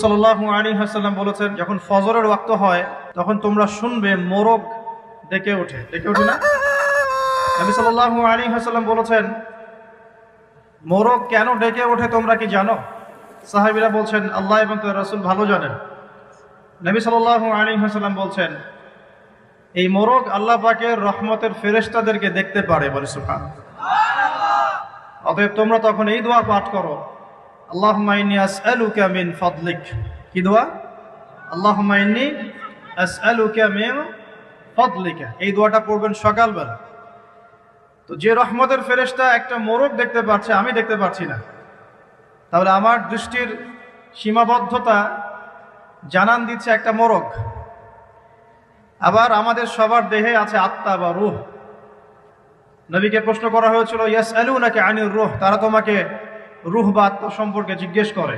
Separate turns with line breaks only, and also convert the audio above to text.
সাল্লাল্লাহু আলাইহি ওয়াসাল্লাম বলেছেন, যখন ফজরের ওয়াক্ত হয় তখন তোমরা শুনবে মোরগ ডেকে ওঠে না? নবী সাল্লাল্লাহু আলাইহি ওয়াসাল্লাম বলেছেন, মোরগ কেন ডেকে ওঠে তোমরা কি জানো? সাহাবীরা বলছেন, আল্লাহ এবং তার রাসূল ভালো জানেন। নবী সাল্লাল্লাহু আলাইহি ওয়াসাল্লাম বলছেন, এই মোরগ আল্লাহ পাকের রহমতের ফেরেশতাদেরকে দেখতে পারে। বলে সুবহানাল্লাহ। অতএব তোমরা তখন এই দোয়া পাঠ করো, আল্লাহুম্মা ইন্নী আসআলুকা মিন ফাদলিক। কি দোয়া? আল্লাহুম্মা ইন্নী আসআলুকা মিন ফাদলিকা। এই দোয়াটা পড়বেন সকালবেলা। তো যে রহমতের ফেরেশতা একটা মোরগ দেখতে পাচ্ছে, আমি দেখতে পাচ্ছি না, তাহলে আমার দৃষ্টির সীমাবদ্ধতা জানান দিচ্ছে একটা মোরগ। আবার আমাদের সবার দেহে আছে আত্মা বা রূহ। নবীকে প্রশ্ন করা হয়েছিল, ইয়াসআলুনাকা আনির রূহ, তারা তোমাকে রূহ বা আত্মা সম্পর্কে জিজ্ঞেস করে।